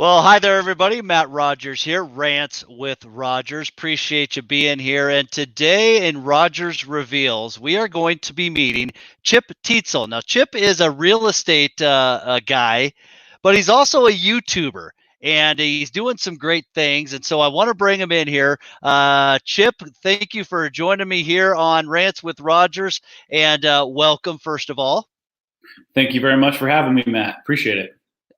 Well, hi there, everybody. Matt Rogers here, Rants with Rogers. Appreciate you being here. And today in Rogers Reveals, we are going to be meeting Chip Tietzel. Now, Chip is a real estate guy, but he's also a YouTuber. And he's doing some great things. And so I want to bring him in here. Chip, thank you for joining me here on Rants with Rogers. And welcome, first of all. Thank you very much for having me, Matt. Appreciate it.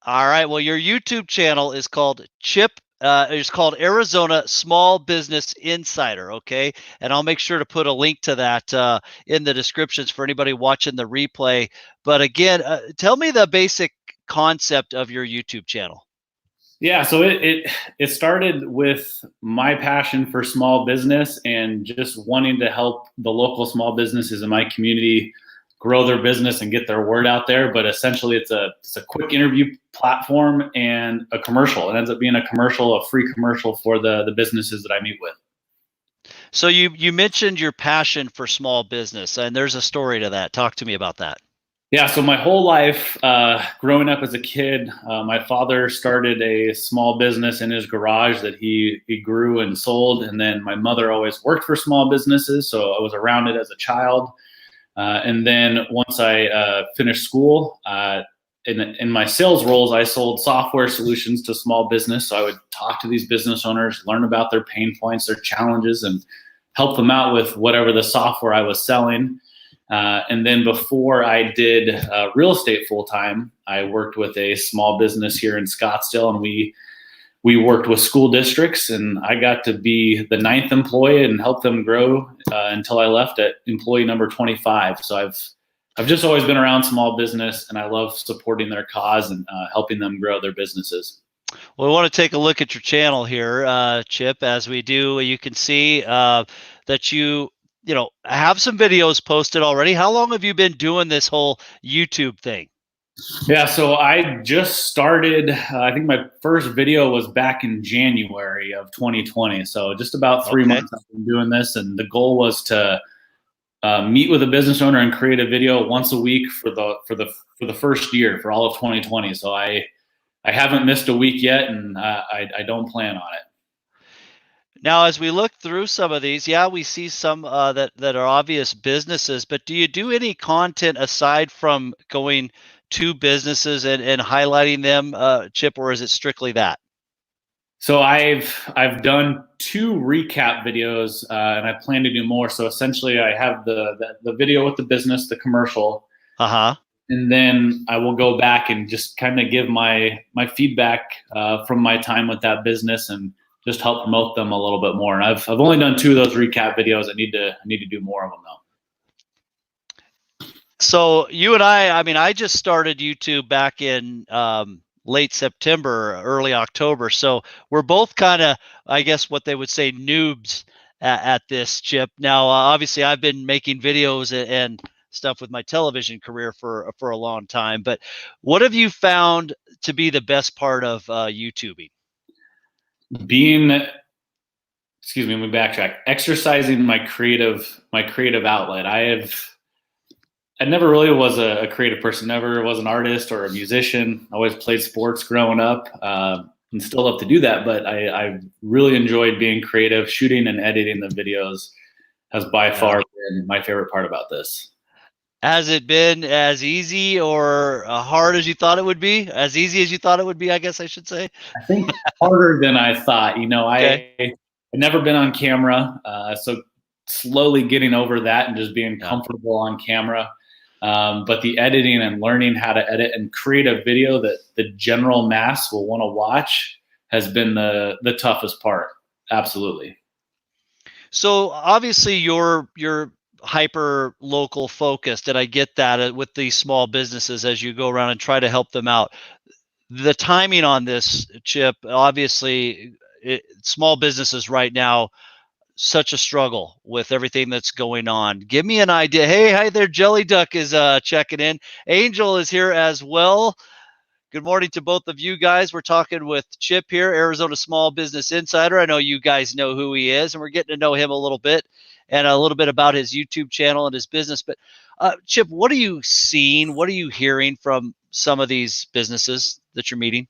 All right. Well, your YouTube channel is called Chip. It's called Arizona Small Business Insider. Okay, and I'll make sure to put a link to that in the descriptions for anybody watching the replay. But again, tell me the basic concept of your YouTube channel. Yeah, so it started with my passion for small business and just wanting to help the local small businesses in my community grow their business and get their word out there. But essentially, it's a quick interview platform and a commercial. It ends up being a free commercial for the businesses that I meet with. So you mentioned your passion for small business, and there's a story to that. Talk to me about that. Yeah, so my whole life, growing up as a kid, my father started a small business in his garage that he grew and sold. And then my mother always worked for small businesses, so I was around it as a child. And then once I finished school, in my sales roles, I sold software solutions to small business. So I would talk to these business owners, learn about their pain points, their challenges, and help them out with whatever the software I was selling. And then before I did real estate full time, I worked with a small business here in Scottsdale, and we worked with school districts, and I got to be the 9th employee and help them grow until I left at employee number 25. So I've just always been around small business, and I love supporting their cause and helping them grow their businesses. Well, we want to take a look at your channel here, Chip. As we do, you can see that you have some videos posted already. How long have you been doing this whole YouTube thing? Yeah, so I just started, I think my first video was back in January of 2020. So just about 3 months I've been doing this. And the goal was to meet with a business owner and create a video once a week for the first year, for all of 2020. So I haven't missed a week yet, and I don't plan on it. Now, as we look through some of these, yeah, we see some that are obvious businesses, but do you do any content aside from going to businesses and highlighting them, Chip, or is it strictly that? So I've done 2 recap videos, and I plan to do more. So essentially, I have the video with the business, the commercial, and then I will go back and just kind of give my feedback from my time with that business and just help promote them a little bit more. And I've only done 2 of those recap videos. I need to do more of them though. So you and I just started YouTube back in late September, early October. So we're both kind of, I guess, what they would say noobs at this, Chip. Now, obviously, I've been making videos and stuff with my television career for a long time. But what have you found to be the best part of YouTubing? Let me backtrack. Exercising my creative outlet. I never really was a creative person, never was an artist or a musician. I always played sports growing up, and still love to do that. But I really enjoyed being creative. Shooting and editing the videos has by far been my favorite part about this. Has it been as easy or hard as you thought it would be? As easy as you thought it would be, I guess I should say. I think harder than I thought. Okay. I'd never been on camera, so slowly getting over that and just being comfortable on camera. But the editing and learning how to edit and create a video that the general mass will want to watch has been the toughest part. Absolutely. So obviously you're hyper local focused, and I get that with these small businesses as you go around and try to help them out. The timing on this, Chip, obviously small businesses right now, such a struggle with everything that's going on. Give me an idea. Hey, hi there. Jelly Duck is checking in. Angel is here as well. Good morning to both of you guys. We're talking with Chip here, Arizona Small Business Insider. I know you guys know who he is, and we're getting to know him a little bit and a little bit about his YouTube channel and his business. But Chip, what are you seeing? What are you hearing from some of these businesses that you're meeting?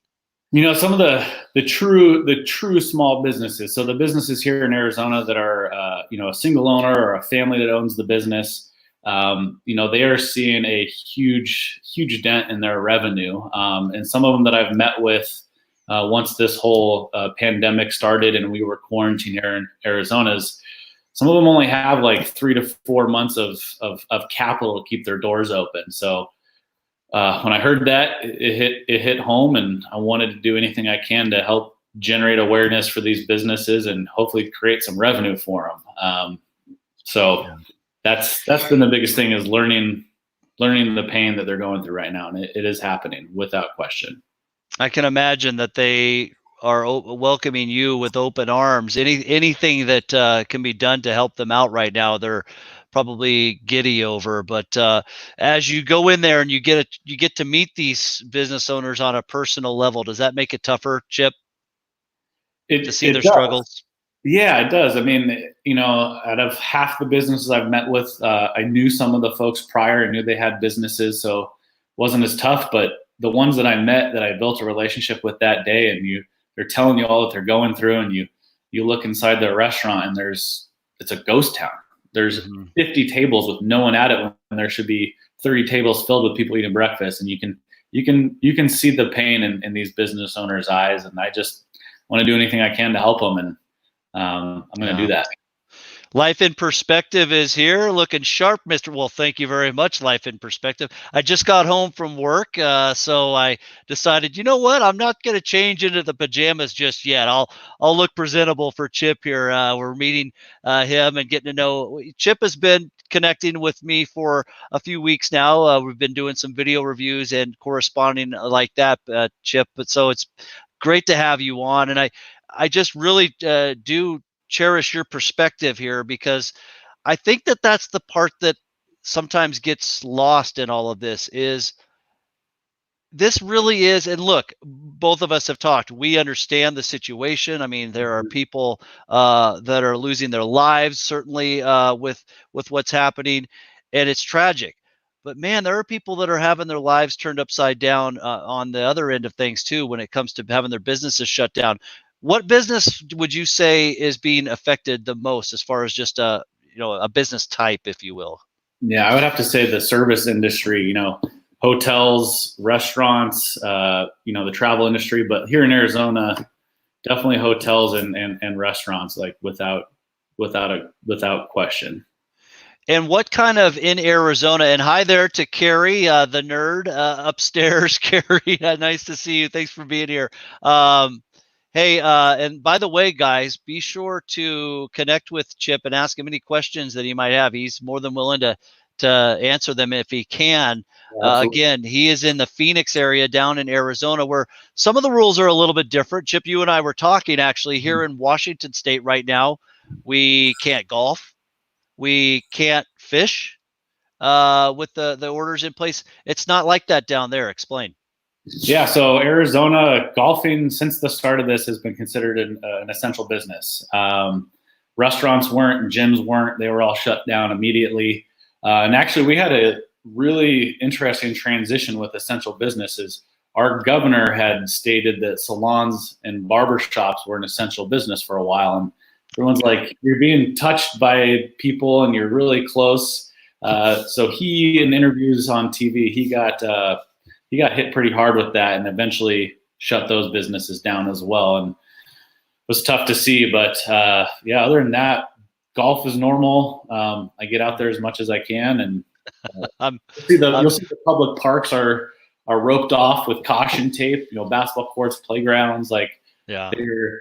Some of the true small businesses. So the businesses here in Arizona that are a single owner or a family that owns the business, they are seeing a huge dent in their revenue. And some of them that I've met with once this whole pandemic started and we were quarantined here in Arizona's, some of them only have like 3 to 4 months of capital to keep their doors open. So when I heard that, it hit home, and I wanted to do anything I can to help generate awareness for these businesses and hopefully create some revenue for them. So that's been the biggest thing, is learning the pain that they're going through right now, and it is happening without question. I can imagine that they are welcoming you with open arms. Anything that can be done to help them out right now, they're probably giddy over. But as you go in there and you get to meet these business owners on a personal level, does that make it tougher, Chip, to see their struggles? Yeah, it does. I mean, out of half the businesses I've met with, I knew some of the folks prior. I knew they had businesses, so it wasn't as tough. But the ones that I met that I built a relationship with that day, and they're telling you all that they're going through, and you look inside their restaurant and it's a ghost town. There's 50 tables with no one at it when there should be 30 tables filled with people eating breakfast. And you can see the pain in these business owners' eyes. And I just want to do anything I can to help them. And I'm going to do that. Life in Perspective is here, looking sharp, Mr. Well, thank you very much, Life in Perspective. I just got home from work, so I decided, you know what? I'm not going to change into the pajamas just yet. I'll look presentable for Chip here. We're meeting him and getting to know. Chip has been connecting with me for a few weeks now. We've been doing some video reviews and corresponding like that, Chip. But so it's great to have you on, and I just really do cherish your perspective here, because I think that that's the part that sometimes gets lost in all of this. Is this really is, and look, both of us have talked, we understand the situation. I mean, there are people that are losing their lives, certainly with what's happening, and it's tragic. But man, there are people that are having their lives turned upside down on the other end of things too, when it comes to having their businesses shut down. What business would you say is being affected the most, as far as just a business type, if you will? Yeah, I would have to say the service industry. Hotels, restaurants, the travel industry. But here in Arizona, definitely hotels and restaurants, like without question. And what kind of in Arizona? And hi there to Carrie, the nerd upstairs. Carrie, nice to see you. Thanks for being here. Hey, and by the way, guys, be sure to connect with Chip and ask him any questions that he might have. He's more than willing to answer them if he can. Again, he is in the Phoenix area down in Arizona, where some of the rules are a little bit different. Chip, you and I were talking actually here in Washington State right now. We can't golf. We can't fish with the orders in place. It's not like that down there. Explain. Yeah, so Arizona, golfing since the start of this has been considered an essential business. Restaurants weren't, gyms weren't, they were all shut down immediately. And actually, we had a really interesting transition with essential businesses. Our governor had stated that salons and barbershops were an essential business for a while. And everyone's like, you're being touched by people and you're really close. So he, in interviews on TV, he got hit pretty hard with that, and eventually shut those businesses down as well. And it was tough to see, but yeah, other than that, golf is normal. I get out there as much as I can, and you'll see the public parks are roped off with caution tape. Basketball courts, playgrounds, they're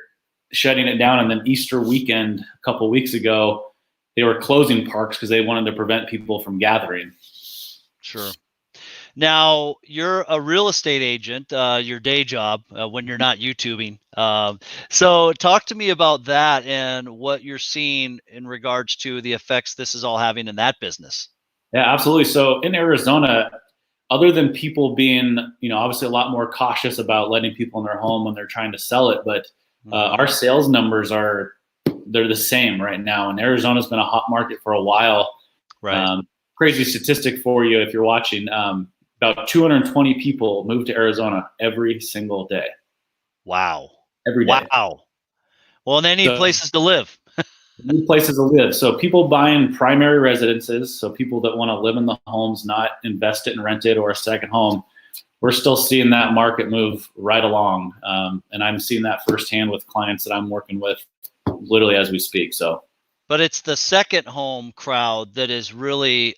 shutting it down. And then Easter weekend, a couple weeks ago, they were closing parks because they wanted to prevent people from gathering. Sure. Now, you're a real estate agent, your day job, when you're not YouTubing. So talk to me about that and what you're seeing in regards to the effects this is all having in that business. Yeah, absolutely. So in Arizona, other than people being, obviously a lot more cautious about letting people in their home when they're trying to sell it, but our sales numbers they're the same right now. And Arizona's been a hot market for a while. Right. Crazy statistic for you if you're watching. About 220 people move to Arizona every single day. Wow. every day. Wow. Well, and they need So places to live. new places to live. So people buying primary residences, so people that want to live in the homes, not invest it and rent it or a second home. We're still seeing that market move right along, and I'm seeing that firsthand with clients that I'm working with, literally as we speak. So, But it's the second home crowd that is really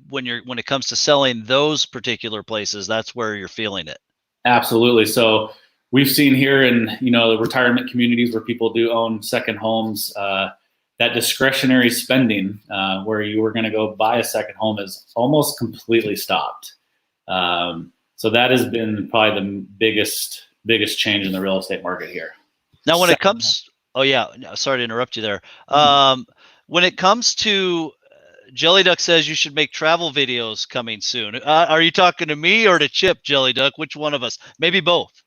when it comes to selling those particular places, that's where you're feeling it. absolutely. So we've seen here in the retirement communities where people do own second homes, that discretionary spending where you were going to go buy a second home is almost completely stopped. So that has been probably the biggest change in the real estate market here. Now, when it Second, comes, oh yeah, sorry to interrupt you there. When it comes to Jelly Duck says you should make travel videos coming soon. Are you talking to me or to Chip, Jelly Duck? Which one of us? Maybe both.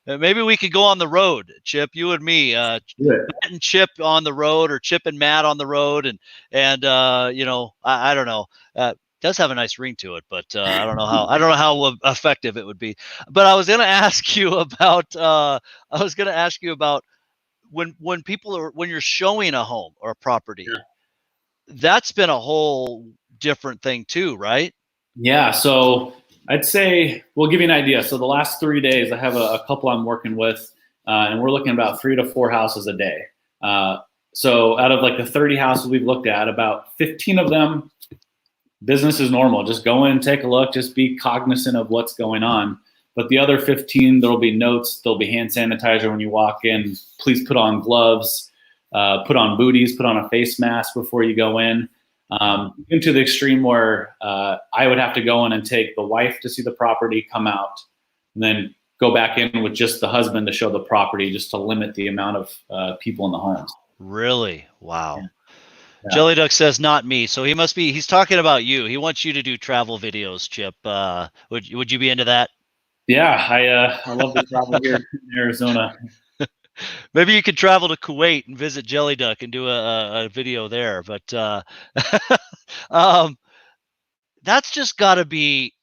Maybe we could go on the road, Chip, you and me, Matt and Chip on the road, or Chip and Matt on the road, and I don't know. Does have a nice ring to it, but I don't know how effective it would be. But I was going to ask you about when people are when you're showing a home or a property. yeah. That's been a whole different thing too, right? Yeah, so I'd say we'll give you an idea. So the last 3 days, I have a couple I'm working with, and we're looking at about 3 to 4 houses a day. So out of like the 30 houses we've looked at, about 15 of them, business is normal. Just go in, take a look, just be cognizant of what's going on. But the other 15, there'll be notes, there'll be hand sanitizer when you walk in. Please put on gloves, put on booties, put on a face mask before you go in. Even to the extreme where I would have to go in and take the wife to see the property, come out, and then go back in with just the husband to show the property, just to limit the amount of people in the homes. Really? Wow. Yeah. Jelly Duck says not me, so he's talking about you. He wants you to do travel videos, Chip. Would you be into that? Yeah, I love to travel here in Arizona. Maybe you could travel to Kuwait and visit Jelly Duck and do a video there. But that's just got to be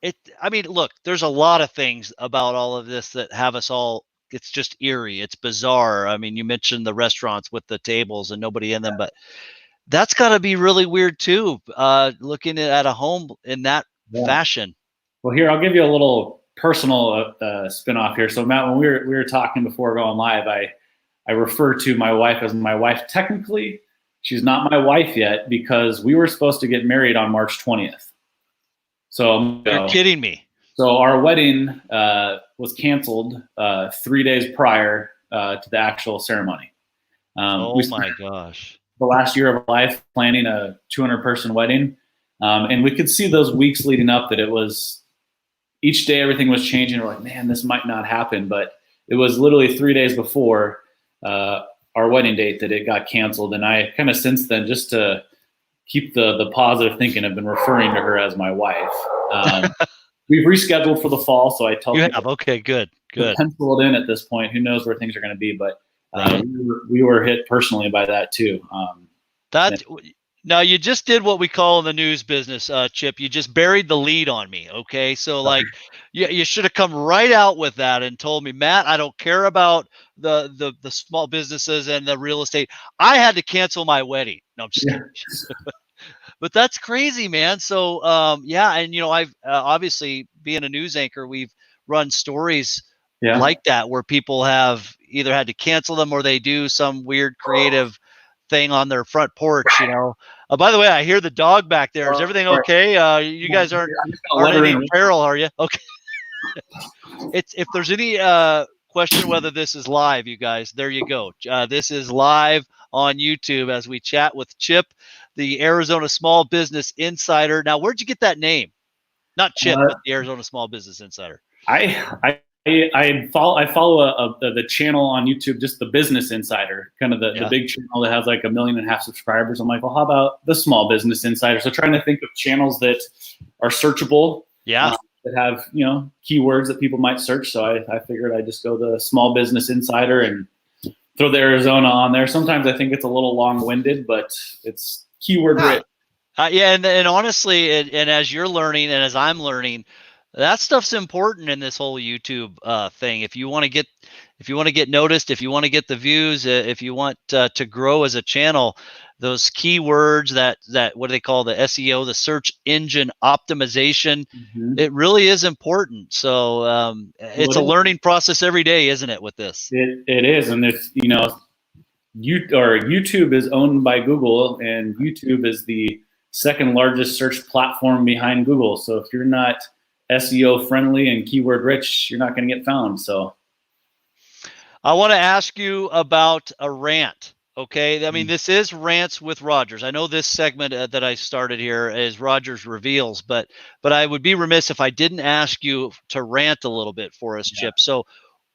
it. I mean, look, there's a lot of things about all of this that have us all. It's just eerie. It's bizarre. I mean, you mentioned the restaurants with the tables and nobody in them, but that's got to be really weird too. Looking at a home in that Yeah. fashion. Well, here I'll give you a little personal spin off here. So Matt, when we were talking before going live, I refer to my wife as my wife. Technically, she's not my wife yet because we were supposed to get married on March 20th. So You're kidding me. So our wedding was canceled 3 days prior to the actual ceremony. Oh my gosh. The last year of our life planning a 200-person wedding. And we could see those weeks leading up that it was each day everything was changing. We're like, man, this might not happen. But it was literally 3 days before our wedding date that it got canceled. And I kind of since then, just to keep the positive thinking, I've been referring to her as my wife. We've rescheduled for the fall, so I tell people, okay, good. Pencil it in at this point. Who knows where things are going to be? But we were hit personally by that too. Now you just did what we call in the news business, Chip. You just buried the lead on me. Okay, so like, you should have come right out with that and told me, Matt, I don't care about the small businesses and the real estate. I had to cancel my wedding. No, I'm just kidding. But that's crazy, man. So, yeah. And, I've obviously being a news anchor, we've run stories like that where people have either had to cancel them or they do some weird creative thing on their front porch, by the way, I hear the dog back there. Is everything okay? You guys aren't in peril, are you? Okay. If there's any question whether this is live, you guys, there you go. This is live on YouTube as we chat with Chip, the Arizona Small Business Insider. Now, where'd you get that name? Not Chip, but the Arizona Small Business Insider. I follow the channel on YouTube, just the Business Insider, kind of the big channel that has like 1.5 million subscribers. I'm like, well, how about the Small Business Insider? So trying to think of channels that are searchable. Yeah. That have, keywords that people might search. So I figured I'd just go the Small Business Insider and throw the Arizona on there. Sometimes I think it's a little long-winded, but it's keyword rich. Yeah, and honestly, and as you're learning and as I'm learning, That stuff's important in this whole YouTube thing. If you want to get noticed, if you want to get the views, if you want to grow as a channel, those keywords that what do they call the SEO, the search engine optimization, Mm-hmm. it really is important. So Well, it's a learning process every day, isn't it? With this. it is, and it's YouTube is owned by Google, and YouTube is the second largest search platform behind Google. So if you're not SEO friendly and keyword rich, you're not going to get found. So I want to ask you about a rant. Okay. I mean, this is Rants with Rogers. I know this segment that I started here is Rogers Reveals, but I would be remiss if I didn't ask you to rant a little bit for us, yeah. Chip. So,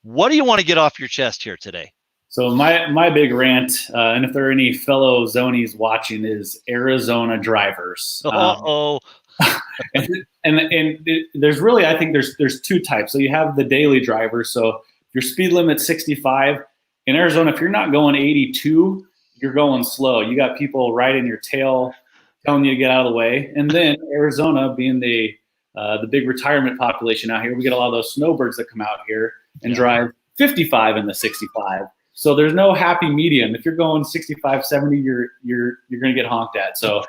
what do you want to get off your chest here today? So my big rant, and if there are any fellow Zonies watching, is Arizona drivers. Uh-oh. There's really, I think there's two types. So you have the daily drivers. So if your speed limit 65 in Arizona, if you're not going 82, you're going slow. You got people riding your tail, telling you to get out of the way. And then Arizona, being the big retirement population out here, we get a lot of those snowbirds that come out here and drive 55 in the 65. So there's no happy medium. If you're going 65, 70, you're going to get honked at. So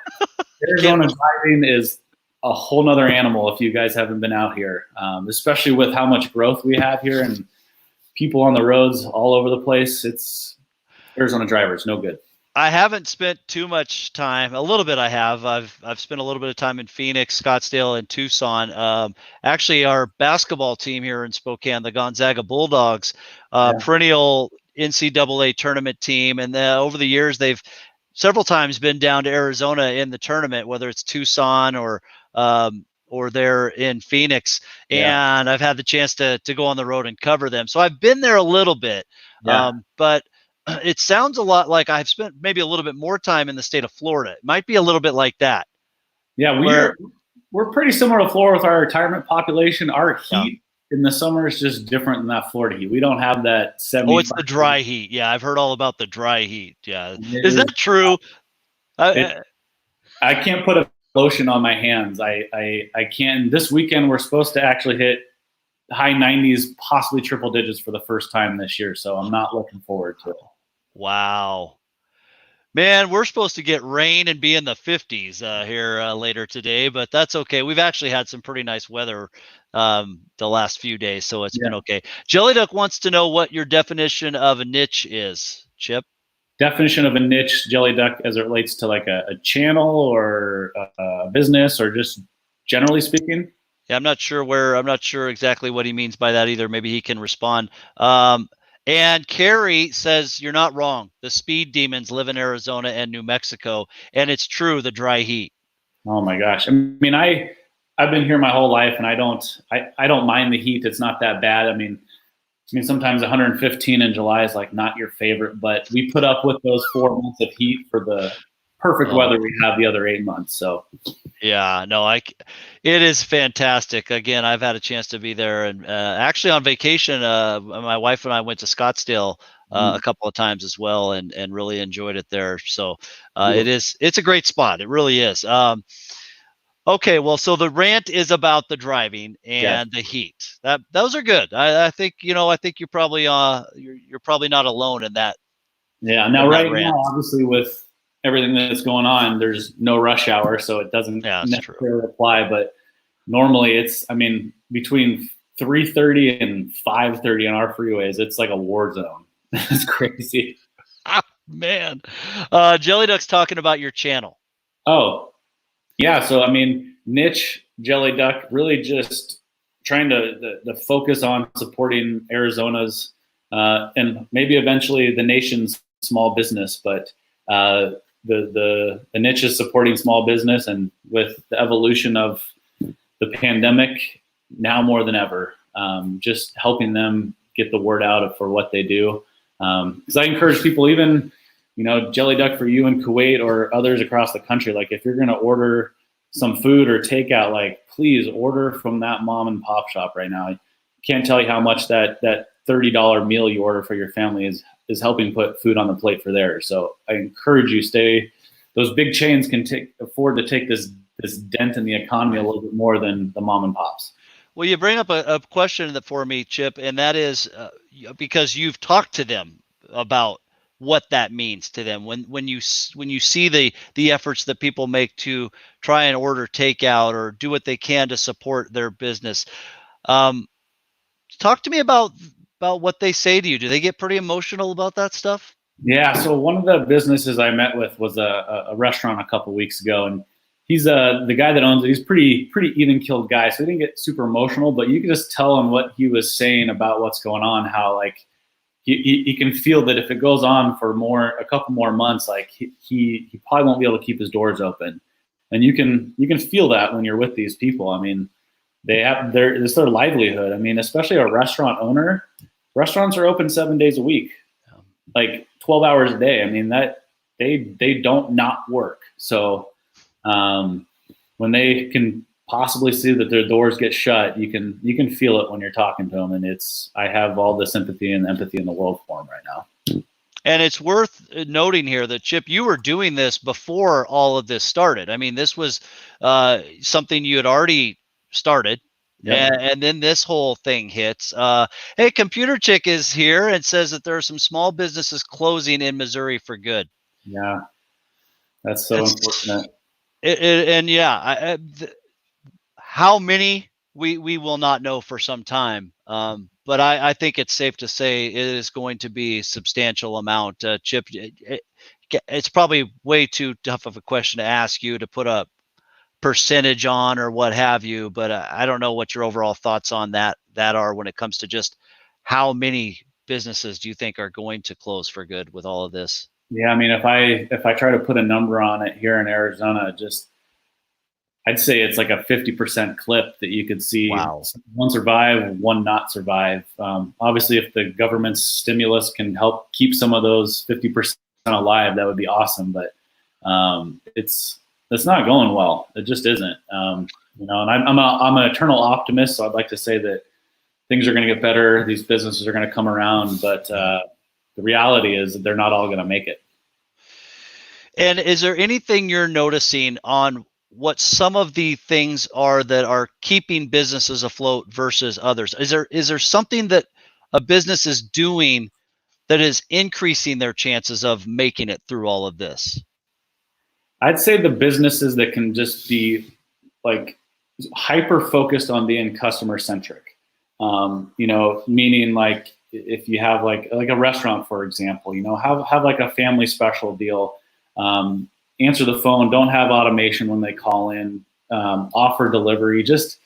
Arizona driving is a whole nother animal if you guys haven't been out here, especially with how much growth we have here and people on the roads all over the place. It's Arizona drivers, no good. I haven't spent too much time. A little bit I have. I've spent a little bit of time in Phoenix, Scottsdale, and Tucson. Actually, our basketball team here in Spokane, the Gonzaga Bulldogs, perennial NCAA tournament team, and over the years they've several times been down to Arizona in the tournament, whether it's Tucson or they're in Phoenix, and I've had the chance to go on the road and cover them. So I've been there a little bit, but it sounds a lot like I've spent maybe a little bit more time in the state of Florida. It might be a little bit like that. Yeah, we're pretty similar to Florida with our retirement population. Our heat in the summer is just different than that Florida heat. We don't have that 70. Oh, it's the dry heat. Yeah, I've heard all about the dry heat. Yeah, is that true? I can't put a lotion on my hands. I can't. This weekend we're supposed to actually hit high 90s, possibly triple digits for the first time this year. So I'm not looking forward to it. Wow. Man, we're supposed to get rain and be in the 50s here later today, but that's okay. We've actually had some pretty nice weather the last few days, so it's been okay. Jelly Duck wants to know what your definition of a niche is, Chip. Definition of a niche, Jelly Duck, as it relates to like a channel or a business or just generally speaking? Yeah, I'm not sure exactly what he means by that either. Maybe he can respond. And Carrie says, you're not wrong. The speed demons live in Arizona and New Mexico. And it's true, the dry heat. Oh my gosh. I mean, I've been here my whole life and I don't mind the heat. It's not that bad. I mean, sometimes 115 in July is like not your favorite, but we put up with those 4 months of heat for the perfect weather we have the other 8 months. So yeah, no, it is fantastic. Again, I've had a chance to be there and actually on vacation, my wife and I went to Scottsdale a couple of times as well and really enjoyed it there. So it's a great spot. It really is. Okay, well, so the rant is about the driving and the heat. Those are good. I think you're probably you're probably not alone in that. Yeah. Now, right now, obviously, with everything that's going on, there's no rush hour, so it doesn't necessarily apply. But normally, it's between 3:30 and 5:30 on our freeways, it's like a war zone. It's crazy. Ah, man, Jelly Duck's talking about your channel. Oh. Yeah, so niche Jelly Duck, really just trying to focus on supporting Arizona's and maybe eventually the nation's small business, but the niche is supporting small business, and with the evolution of the pandemic, now more than ever, just helping them get the word out for what they do. Because I encourage people, even Jelly Duck for you in Kuwait or others across the country. Like if you're going to order some food or takeout, like please order from that mom and pop shop right now. I can't tell you how much that $30 meal you order for your family is helping put food on the plate for theirs. So I encourage you, those big chains can afford to take this dent in the economy a little bit more than the mom and pops. Well, you bring up a question that for me, Chip, and that is because you've talked to them about what that means to them when you see the efforts that people make to try and order takeout or do what they can to support their business. Um, Talk to me about what they say to you. Do they get pretty emotional about that stuff? Yeah. So one of the businesses I met with was a restaurant a couple weeks ago, and he's the guy that owns it. He's pretty even keeled guy, so he didn't get super emotional, but you could just tell in what he was saying about what's going on, how like he can feel that if it goes on for a couple more months, like he probably won't be able to keep his doors open, and you can feel that when you're with these people. I mean, it's their livelihood. I mean, especially a restaurant owner. Restaurants are open 7 days a week, like 12 hours a day. I mean, that they don't not work. So when they can possibly see that their doors get shut, you can feel it when you're talking to them. And I have all the sympathy and empathy in the world for them right now. And it's worth noting here that, Chip, you were doing this before all of this started. I mean, this was something you had already started. Yep. And then this whole thing hits. Hey, Computer Chick is here and says that there are some small businesses closing in Missouri for good. Yeah, that's so unfortunate. And yeah, how many we will not know for some time. But I think it's safe to say it is going to be a substantial amount. Chip, it's probably way too tough of a question to ask you to put a percentage on or what have you, but I don't know what your overall thoughts on that are when it comes to just how many businesses do you think are going to close for good with all of this? Yeah, I mean, if I try to put a number on it here in Arizona, I'd say it's like a 50% clip that you could see. Wow. One survive, one not survive. Obviously, if the government's stimulus can help keep some of those 50% alive, that would be awesome. But it's not going well. It just isn't. And I'm an eternal optimist, so I'd like to say that things are going to get better. These businesses are going to come around, but the reality is that they're not all going to make it. And is there anything you're noticing on what some of the things are that are keeping businesses afloat versus others? Is there something that a business is doing that is increasing their chances of making it through all of this? I'd say the businesses that can just be like hyper focused on being customer centric. Meaning like if you have like a restaurant, for example, have like a family special deal. Answer the phone, don't have automation when they call in, offer delivery. Just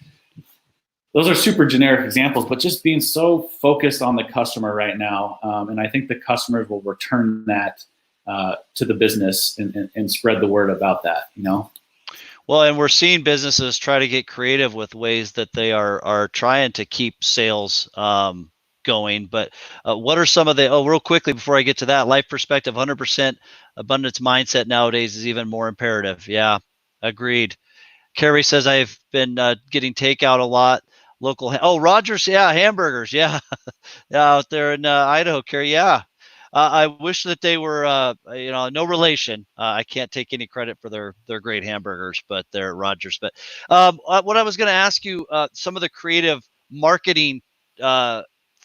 those are super generic examples, but just being so focused on the customer right now. And I think the customers will return that to the business and spread the word about that, Well, and we're seeing businesses try to get creative with ways that they are trying to keep sales going. But what are some of real quickly before I get to that, life perspective, 100% abundance mindset nowadays is even more imperative. Yeah, agreed. Carrie says I've been getting takeout a lot. ROGERS, yeah, hamburgers, yeah, yeah, out there in Idaho, Carrie, yeah. I wish that they were, no relation. I can't take any credit for their great hamburgers, but they're ROGERS. But what I was going to ask you, some of the creative marketing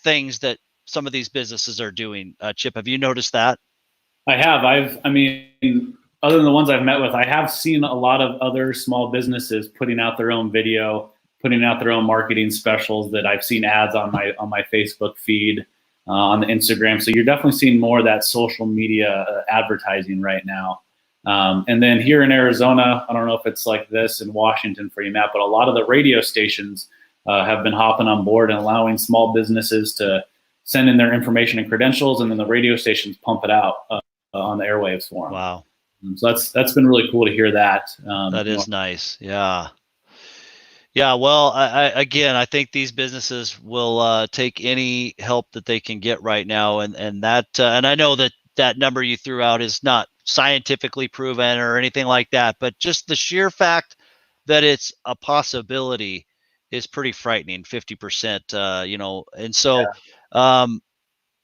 things that some of these businesses are doing. Chip, have you noticed that? I have. Other than the ones I've met with, I have seen a lot of other small businesses putting out their own video, putting out their own marketing specials that I've seen ads on my Facebook feed, on the Instagram. So you're definitely seeing more of that social media advertising right now. And then here in Arizona, I don't know if it's like this in Washington for you, Matt, but a lot of the radio stations have been hopping on board and allowing small businesses to send in their information and credentials, and then the radio stations pump it out on the airwaves for them. Wow. So that's been really cool to hear that. That is nice. Yeah. Yeah. Well, I think these businesses will take any help that they can get right now. And I know that number you threw out is not scientifically proven or anything like that, but just the sheer fact that it's a possibility is pretty frightening, 50%, and so,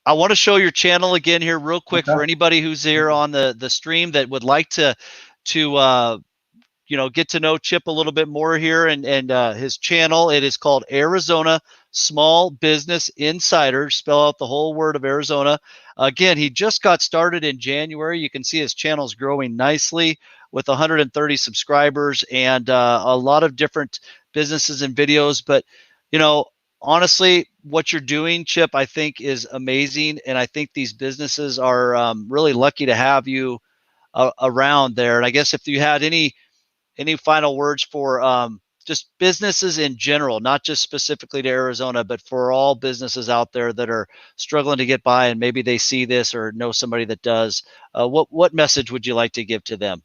I want to show your channel again here real quick for anybody who's here on the stream that would like to get to know Chip a little bit more here and his channel. It is called Arizona Small Business Insiders. Spell out the whole word of Arizona. Again, he just got started in January. You can see his channel's growing nicely with 130 subscribers and a lot of different businesses and videos. But, honestly, what you're doing, Chip, I think is amazing. And I think these businesses are really lucky to have you around there. And I guess if you had any final words for just businesses in general, not just specifically to Arizona, but for all businesses out there that are struggling to get by and maybe they see this or know somebody that does, what message would you like to give to them?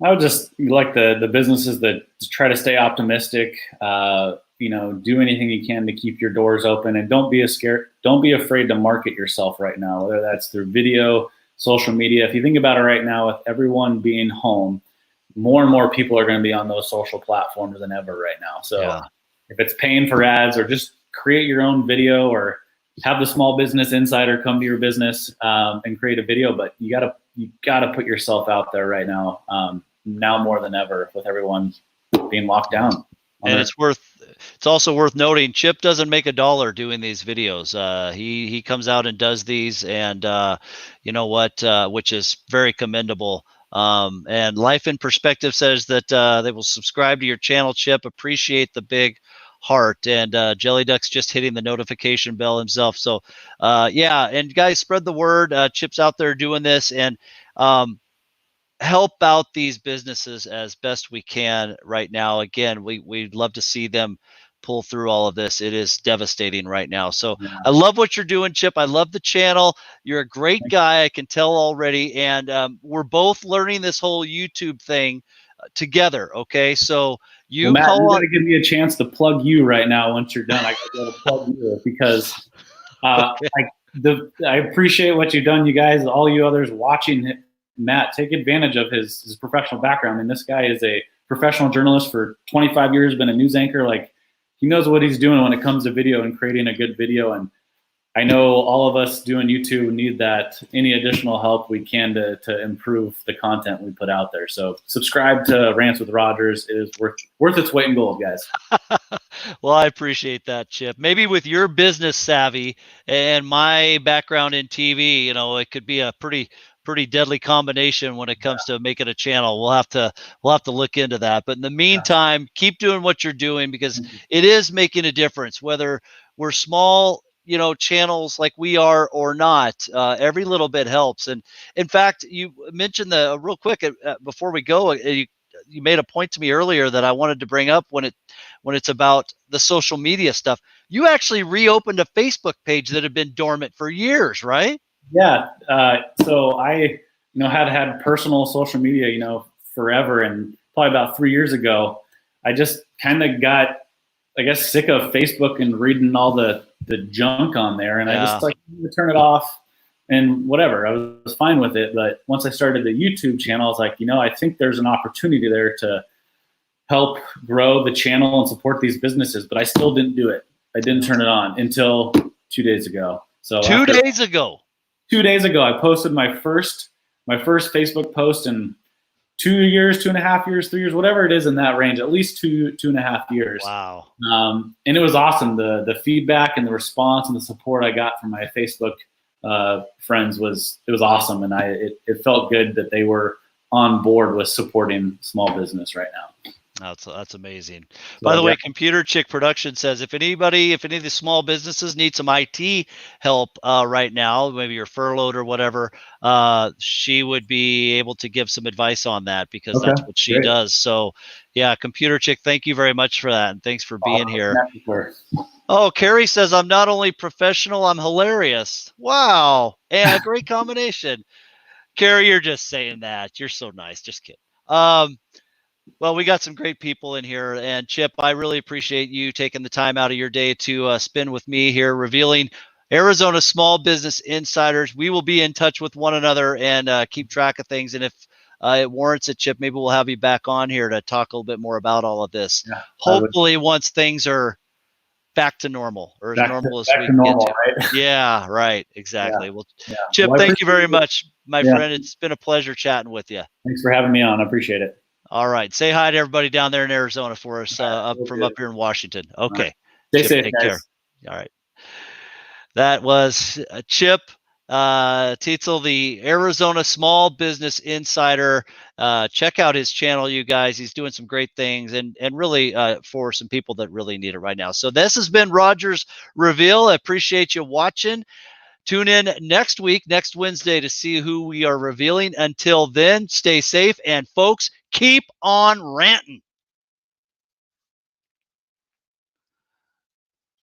I would just like the businesses that try to stay optimistic. Do anything you can to keep your doors open, and don't be afraid to market yourself right now, whether that's through video, social media. If you think about it right now, with everyone being home, more and more people are going to be on those social platforms than ever right now. So Yeah. if it's paying for ads, or just create your own video, or have the Small Business Insider come to your business and create a video, but you gotta put yourself out there right now. Now more than ever, with everyone being locked down. And it's also worth noting, Chip doesn't make a dollar doing these videos. He comes out and does these, and you know what, which is very commendable. And Life in Perspective says that they will subscribe to your channel, Chip. Appreciate the big heart. And Jelly Duck's just hitting the notification bell himself. So yeah, and guys, spread the word. Chip's out there doing this, and help out these businesses as best we can right now. Again, we'd love to see them pull through all of this. It is devastating right now. So Yeah. I love what you're doing, Chip. I love the channel. You're a great guy. I can tell already. And we're both learning this whole YouTube thing together. Okay. So Well, Matt, you got to give me a chance to plug you right now. Once you're done, I got to plug you, because okay. I appreciate what you've done, you guys. All you others watching, Matt, take advantage of his professional background. I mean, this guy is a professional journalist for 25 years, been a news anchor. Like, he knows what he's doing when it comes to video and creating a good video. And I know all of us doing YouTube need that, any additional help we can to improve the content we put out there. So subscribe to Rants with Rogers. It is worth its weight in gold, guys. Well, I appreciate that, Chip. Maybe with your business savvy and my background in TV, it could be a pretty deadly combination when it comes to making a channel. We'll have to look into that. But in the meantime, keep doing what you're doing, because it is making a difference, whether we're small, channels like we are or not. Every little bit helps. And in fact, you mentioned real quick before we go, you made a point to me earlier that I wanted to bring up when it's about the social media stuff. You actually reopened a Facebook page that had been dormant for years, right? Yeah. So I, had personal social media, forever. And probably about 3 years ago, I just kind of got, I guess, sick of Facebook and reading all the junk on there. And I just turn it off and whatever. I was fine with it. But once I started the YouTube channel, I was like, I think there's an opportunity there to help grow the channel and support these businesses. But I still didn't do it. I didn't turn it on until 2 days ago. So 2 days ago. 2 days ago, I posted my first Facebook post in 2 years, 2.5 years, 3 years, whatever it is in that range, at least 2.5 years. Wow. And it was awesome. The feedback and the response and the support I got from my Facebook friends was awesome. And it felt good that they were on board with supporting small business right now. That's amazing. By the way, Computer Chick Production says if any of the small businesses need some IT help right now, maybe you're furloughed or whatever, she would be able to give some advice on that, because that's what she does. So yeah, Computer Chick, thank you very much for that. And thanks for being here. Oh, Carrie says, I'm not only professional, I'm hilarious. Wow. And a great combination. Carrie, you're just saying that. You're so nice. Just kidding. Well, we got some great people in here, and Chip, I really appreciate you taking the time out of your day to spend with me here, revealing Arizona Small Business Insiders. We will be in touch with one another and keep track of things. And if it warrants it, Chip, maybe we'll have you back on here to talk a little bit more about all of this. Yeah, hopefully once things are back to normal, or as normal as we can get to. Right? Yeah, right. Exactly. Yeah. Well, Chip, thank you very much, my friend. It's been a pleasure chatting with you. Thanks for having me on. I appreciate it. All right. Say hi to everybody down there in Arizona for us, All right, up we'll from do. up here in Washington. All right. Okay. Stay Chip, safe, take care. guys. All right. That was Chip Tietzel, the Arizona Small Business Insider. Check out his channel, you guys. He's doing some great things, and really for some people that really need it right now. So this has been Rogers Reveal. I appreciate you watching. Tune in next week, next Wednesday, to see who we are revealing. Until then, stay safe, and folks, keep on ranting.